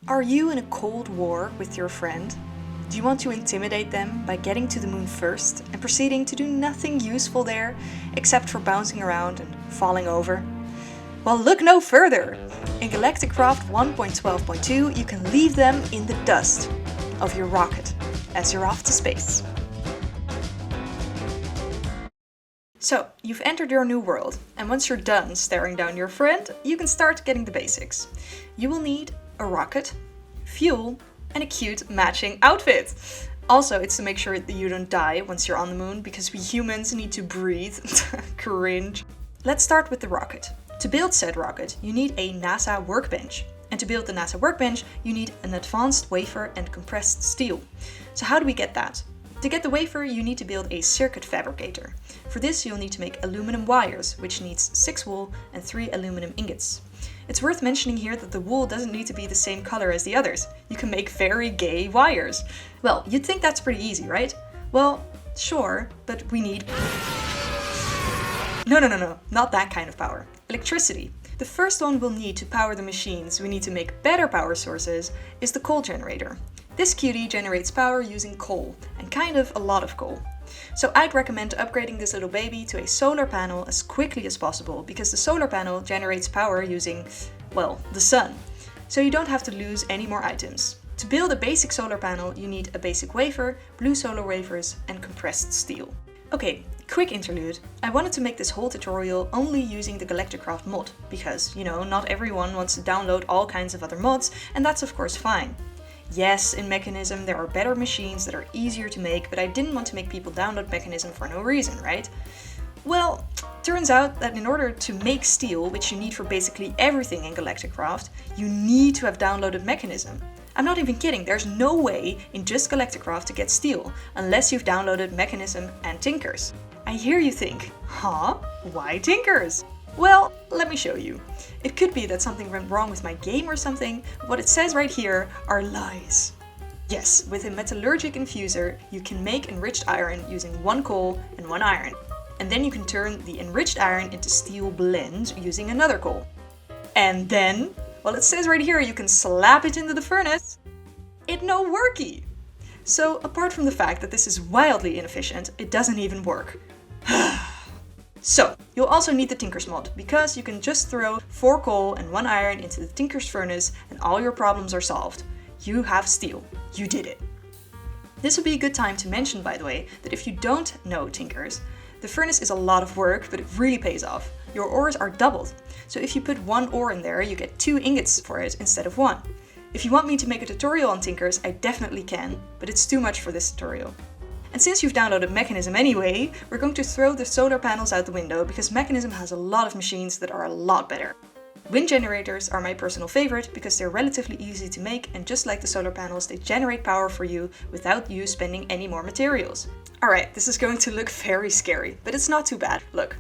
Are you in a cold war with your friend? Do you want to intimidate them by getting to the moon first and proceeding to do nothing useful there except for bouncing around and falling over? Well, look no further! In Galacticraft 1.12.2 you can leave them in the dust of your rocket as you're off to space. So, you've entered your new world, and once you're done staring down your friend, you can start getting the basics. You will need a rocket, fuel, and a cute matching outfit. Also, it's to make sure that you don't die once you're on the moon, because we humans need to breathe. Cringe. Let's start with the rocket. To build said rocket, you need a NASA workbench. And to build the NASA workbench, you need an advanced wafer and compressed steel. So how do we get that? To get the wafer, you need to build a circuit fabricator. For this, you'll need to make aluminum wires, which needs 6 wool and 3 aluminum ingots. It's worth mentioning here that the wool doesn't need to be the same color as the others. You can make very gay wires. Well, you'd think that's pretty easy, right? Well, sure, but we need... No, not that kind of power. Electricity. The first one we'll need to power the machines we need to make better power sources is the coal generator. This cutie generates power using coal, and kind of a lot of coal. So I'd recommend upgrading this little baby to a solar panel as quickly as possible, because the solar panel generates power using, well, the sun. So you don't have to lose any more items. To build a basic solar panel, you need a basic wafer, blue solar wafers, and compressed steel. Okay, quick interlude. I wanted to make this whole tutorial only using the Galacticraft mod, because, not everyone wants to download all kinds of other mods, and that's of course fine. Yes, in Mechanism there are better machines that are easier to make, but I didn't want to make people download Mechanism for no reason, right? Well, turns out that in order to make steel, which you need for basically everything in Galacticraft, you need to have downloaded Mechanism. I'm not even kidding, there's no way in just Galacticraft to get steel, unless you've downloaded Mechanism and Tinkers. I hear you think, huh? Why Tinkers? Well, let me show you. It could be that something went wrong with my game or something, but what it says right here are lies. Yes, with a metallurgic infuser, you can make enriched iron using 1 coal and 1 iron. And then you can turn the enriched iron into steel blend using another coal. And then, well, it says right here you can slap it into the furnace. It no worky! So, apart from the fact that this is wildly inefficient, it doesn't even work. So, you'll also need the Tinkers mod, because you can just throw 4 coal and 1 iron into the Tinkers furnace and all your problems are solved. You have steel. You did it. This would be a good time to mention, by the way, that if you don't know Tinkers, the furnace is a lot of work, but it really pays off. Your ores are doubled. So if you put 1 ore in there, you get 2 ingots for it instead of 1. If you want me to make a tutorial on Tinkers, I definitely can, but it's too much for this tutorial. And since you've downloaded Mechanism anyway, we're going to throw the solar panels out the window, because Mechanism has a lot of machines that are a lot better. Wind generators are my personal favorite because they're relatively easy to make, and just like the solar panels, they generate power for you without you spending any more materials. Alright, this is going to look very scary, but it's not too bad. Look,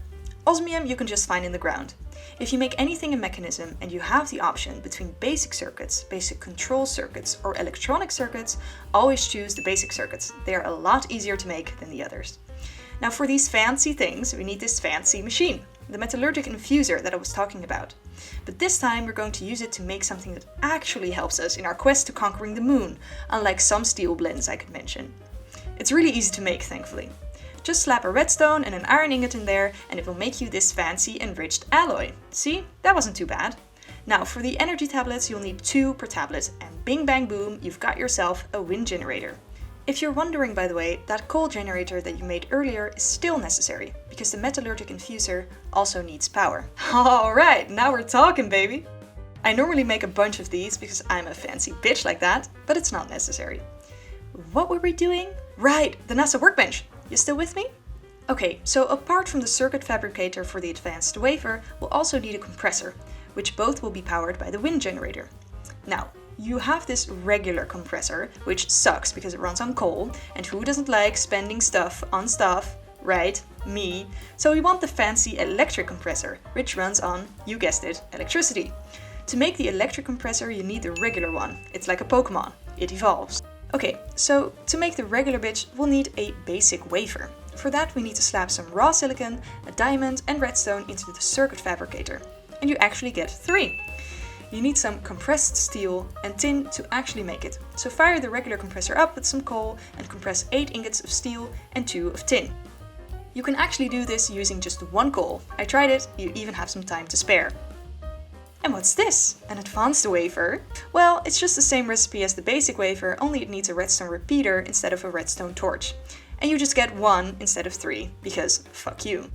osmium you can just find in the ground. If you make anything in Mechanism and you have the option between basic circuits, basic control circuits, or electronic circuits, always choose the basic circuits. They are a lot easier to make than the others. Now for these fancy things, we need this fancy machine, the metallurgic infuser that I was talking about. But this time we're going to use it to make something that actually helps us in our quest to conquering the moon, unlike some steel blends I could mention. It's really easy to make, thankfully. Just slap a redstone and an iron ingot in there and it will make you this fancy enriched alloy. See? That wasn't too bad. Now for the energy tablets you'll need 2 per tablet, and bing bang boom, you've got yourself a wind generator. If you're wondering, by the way, that coal generator that you made earlier is still necessary, because the metallurgic infuser also needs power. Alright, now we're talking, baby! I normally make a bunch of these because I'm a fancy bitch like that, but it's not necessary. What were we doing? Right, the NASA workbench! You still with me? Okay, so apart from the circuit fabricator for the advanced wafer, we'll also need a compressor, which both will be powered by the wind generator. Now, you have this regular compressor, which sucks because it runs on coal, and who doesn't like spending stuff on stuff? Right, me. So we want the fancy electric compressor, which runs on, you guessed it, electricity. To make the electric compressor you need the regular one. It's like a Pokemon. It evolves. Okay, so to make the regular bitch, we'll need a basic wafer. For that we need to slap some raw silicon, a diamond and redstone into the circuit fabricator. And you actually get 3. you need some compressed steel and tin to actually make it. So fire the regular compressor up with some coal and compress 8 ingots of steel and 2 of tin. You can actually do this using just 1 coal. I tried it, you even have some time to spare. And what's this? An advanced wafer? Well, it's just the same recipe as the basic wafer, only it needs a redstone repeater instead of a redstone torch. And you just get 1 instead of 3, because fuck you.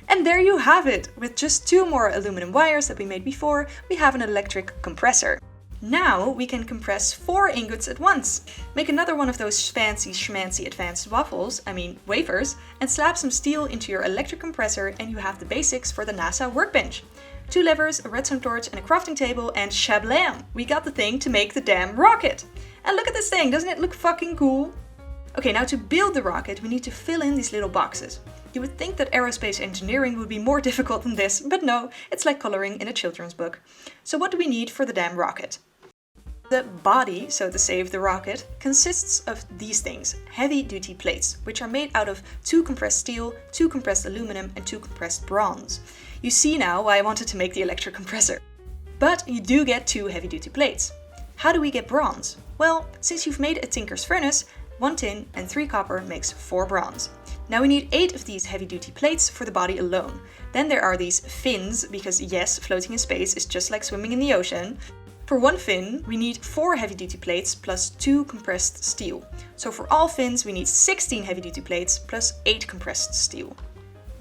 And there you have it! With just 2 more aluminum wires that we made before, we have an electric compressor. Now we can compress 4 ingots at once. Make another one of those fancy schmancy advanced wafers, and slap some steel into your electric compressor and you have the basics for the NASA workbench. 2 levers, a redstone torch and a crafting table, and shablam! We got the thing to make the damn rocket! And look at this thing, doesn't it look fucking cool? Okay, now to build the rocket we need to fill in these little boxes. You would think that aerospace engineering would be more difficult than this, but no, it's like coloring in a children's book. So what do we need for the damn rocket? The body, so to say, of the rocket consists of these things, heavy-duty plates, which are made out of 2 compressed steel, 2 compressed aluminum and 2 compressed bronze. You see now why I wanted to make the electric compressor. But you do get 2 heavy-duty plates. How do we get bronze? Well, since you've made a tinker's furnace, 1 tin and 3 copper makes 4 bronze. Now we need 8 of these heavy-duty plates for the body alone. Then there are these fins, because yes, floating in space is just like swimming in the ocean. For 1 fin, we need 4 heavy-duty plates plus 2 compressed steel. So for all fins, we need 16 heavy-duty plates plus 8 compressed steel.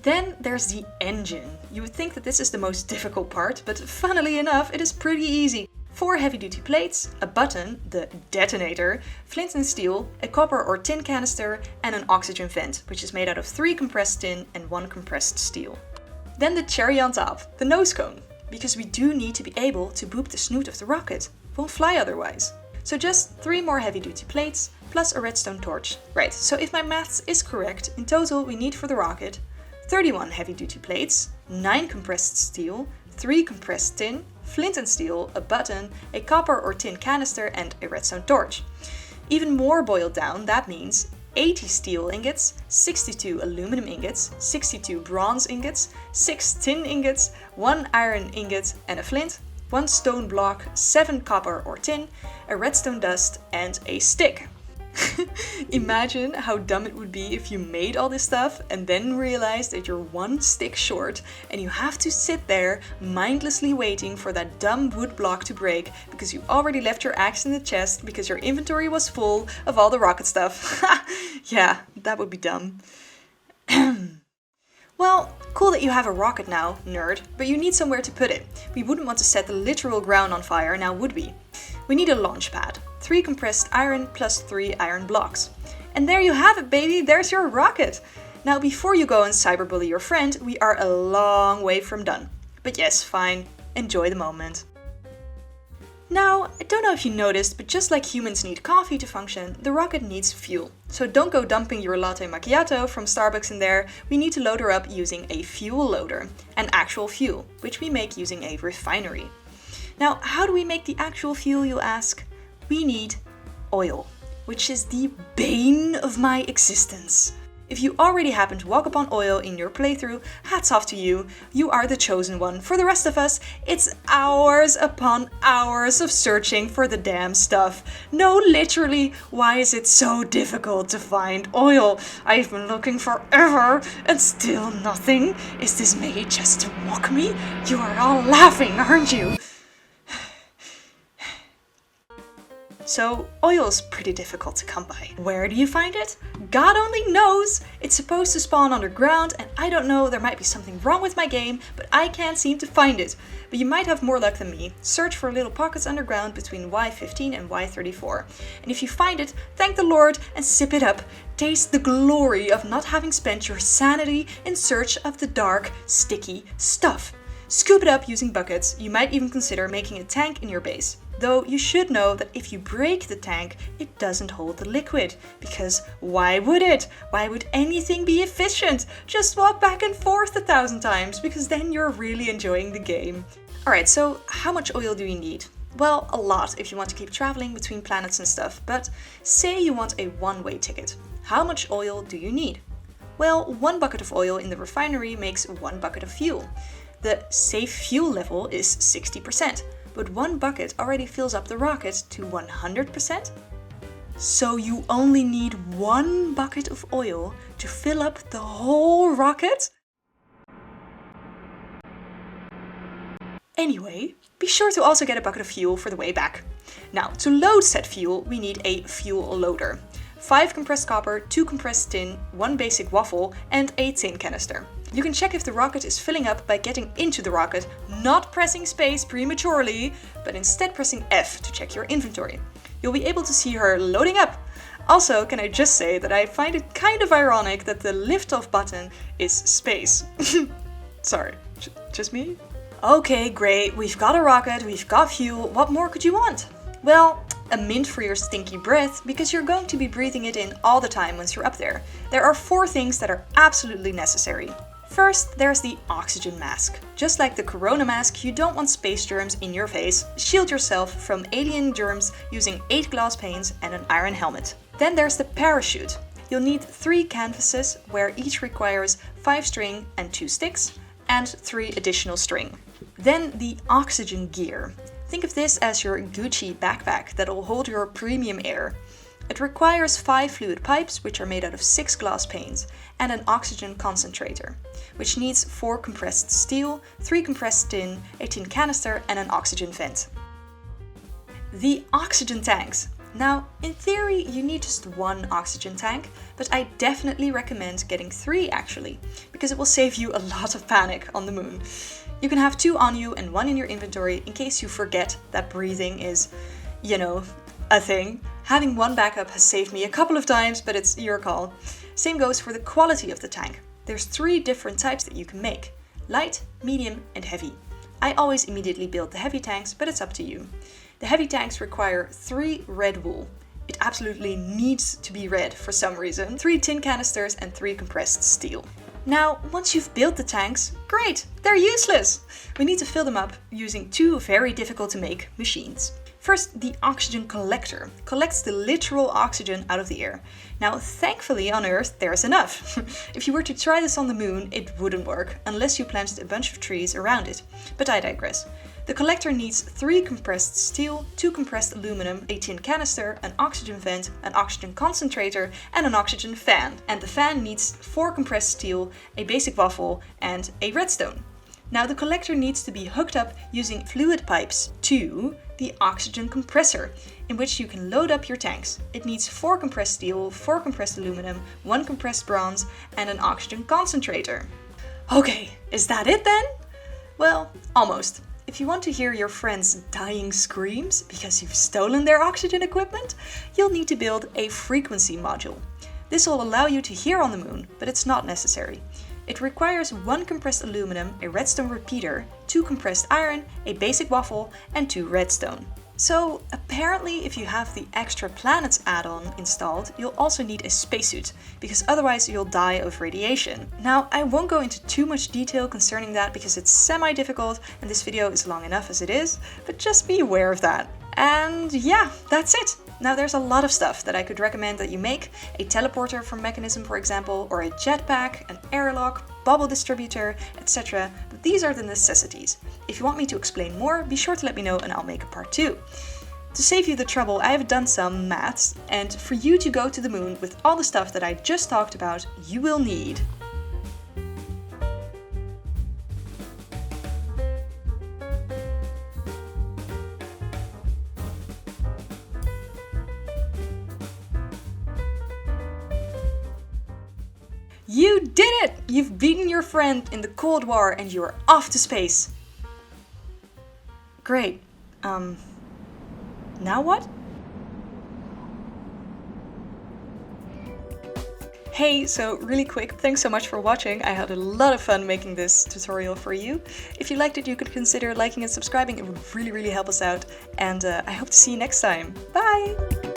Then there's the engine. You would think that this is the most difficult part, but funnily enough, it is pretty easy. 4 heavy-duty plates, a button, the detonator, flint and steel, a copper or tin canister, and an oxygen vent, which is made out of 3 compressed tin and 1 compressed steel. Then the cherry on top, the nose cone. Because we do need to be able to boop the snoot of the rocket. Won't fly otherwise. So just 3 more heavy-duty plates, plus a redstone torch. Right, so if my maths is correct, in total we need for the rocket 31 heavy-duty plates, 9 compressed steel, 3 compressed tin, flint and steel, a button, a copper or tin canister and a redstone torch. Even more boiled down, that means 80 steel ingots, 62 aluminum ingots, 62 bronze ingots, 6 tin ingots, 1 iron ingot and a flint, 1 stone block, 7 copper or tin, a redstone dust and a stick. Imagine how dumb it would be if you made all this stuff and then realized that you're 1 stick short and you have to sit there mindlessly waiting for that dumb wood block to break because you already left your axe in the chest because your inventory was full of all the rocket stuff. Yeah, that would be dumb. Well, cool that you have a rocket now, nerd, but you need somewhere to put it. We wouldn't want to set the literal ground on fire, now would we? We need a launch pad. 3 compressed iron plus 3 iron blocks. And there you have it, baby! There's your rocket! Now, before you go and cyberbully your friend, we are a long way from done. But yes, fine. Enjoy the moment. Now, I don't know if you noticed, but just like humans need coffee to function, the rocket needs fuel. So don't go dumping your latte macchiato from Starbucks in there. We need to load her up using a fuel loader, an actual fuel, which we make using a refinery. Now, how do we make the actual fuel, you ask? We need oil, which is the bane of my existence. If you already happen to walk upon oil in your playthrough, hats off to you. You are the chosen one. For the rest of us, it's hours upon hours of searching for the damn stuff. No, literally, why is it so difficult to find oil? I've been looking forever and still nothing. Is this made just to mock me? You are all laughing, aren't you? So, oil's pretty difficult to come by. Where do you find it? God only knows! It's supposed to spawn underground, and I don't know, there might be something wrong with my game, but I can't seem to find it. But you might have more luck than me. Search for little pockets underground between Y15 and Y34. And if you find it, thank the Lord and sip it up. Taste the glory of not having spent your sanity in search of the dark, sticky stuff. Scoop it up using buckets. You might even consider making a tank in your base. Though you should know that if you break the tank, it doesn't hold the liquid. Because why would it? Why would anything be efficient? Just walk back and forth 1,000 times, because then you're really enjoying the game. Alright, so how much oil do you need? Well, a lot if you want to keep traveling between planets and stuff, but say you want a one-way ticket. How much oil do you need? Well, 1 bucket of oil in the refinery makes 1 bucket of fuel. The safe fuel level is 60%. but one bucket already fills up the rocket to 100%? So you only need one bucket of oil to fill up the whole rocket? Anyway, be sure to also get a bucket of fuel for the way back. Now, to load said fuel, we need a fuel loader. 5 compressed copper, 2 compressed tin, 1 basic waffle, and a tin canister. You can check if the rocket is filling up by getting into the rocket, not pressing space prematurely, but instead pressing F to check your inventory. You'll be able to see her loading up. Also, can I just say that I find it kind of ironic that the lift-off button is space. Sorry, just me? Okay, great, we've got a rocket, we've got fuel, what more could you want? Well, a mint for your stinky breath, because you're going to be breathing it in all the time once you're up there. There are 4 things that are absolutely necessary. First, there's the oxygen mask. Just like the corona mask, you don't want space germs in your face. Shield yourself from alien germs using 8 glass panes and an iron helmet. Then there's the parachute. You'll need 3 canvases, where each requires 5 string and 2 sticks, and 3 additional string. Then the oxygen gear. Think of this as your Gucci backpack that'll hold your premium air. It requires 5 fluid pipes, which are made out of 6 glass panes, and an oxygen concentrator, which needs 4 compressed steel, 3 compressed tin, a tin canister, and an oxygen vent. The oxygen tanks. Now, in theory, you need just 1 oxygen tank, but I definitely recommend getting 3 actually, because it will save you a lot of panic on the moon. You can have 2 on you and 1 in your inventory in case you forget that breathing is, a thing. Having 1 backup has saved me a couple of times, but it's your call. Same goes for the quality of the tank. There's 3 different types that you can make: light, medium, and heavy. I always immediately build the heavy tanks, but it's up to you. The heavy tanks require 3 red wool. It absolutely needs to be red for some reason. 3 tin canisters and 3 compressed steel. Now, once you've built the tanks, great, they're useless! We need to fill them up using 2 very difficult to make machines. First, the oxygen collector collects the literal oxygen out of the air. Now, thankfully on Earth there's enough. If you were to try this on the moon, it wouldn't work, unless you planted a bunch of trees around it. But I digress. The collector needs 3 compressed steel, 2 compressed aluminum, a tin canister, an oxygen vent, an oxygen concentrator, and an oxygen fan. And the fan needs 4 compressed steel, a basic waffle, and a redstone. Now the collector needs to be hooked up using fluid pipes to the oxygen compressor, in which you can load up your tanks. It needs 4 compressed steel, 4 compressed aluminum, 1 compressed bronze, and an oxygen concentrator. Okay, is that it then? Well, almost. If you want to hear your friends' dying screams because you've stolen their oxygen equipment, you'll need to build a frequency module. This will allow you to hear on the moon, but it's not necessary. It requires 1 compressed aluminum, a redstone repeater, 2 compressed iron, a basic waffle, and 2 redstone. So apparently if you have the Extra Planets add-on installed, you'll also need a spacesuit, because otherwise you'll die of radiation. Now, I won't go into too much detail concerning that because it's semi-difficult and this video is long enough as it is, but just be aware of that. And yeah, that's it! Now there's a lot of stuff that I could recommend that you make. A teleporter from Mechanism, for example, or a jetpack, an airlock, bubble distributor, etc. But these are the necessities. If you want me to explain more, be sure to let me know and I'll make a part 2. To save you the trouble, I have done some maths, and for you to go to the moon with all the stuff that I just talked about, you will need You did it! You've beaten your friend in the Cold War and you're off to space. Great. Now what? Hey, so really quick, thanks so much for watching. I had a lot of fun making this tutorial for you. If you liked it, you could consider liking and subscribing. It would really help us out. And I hope to see you next time. Bye!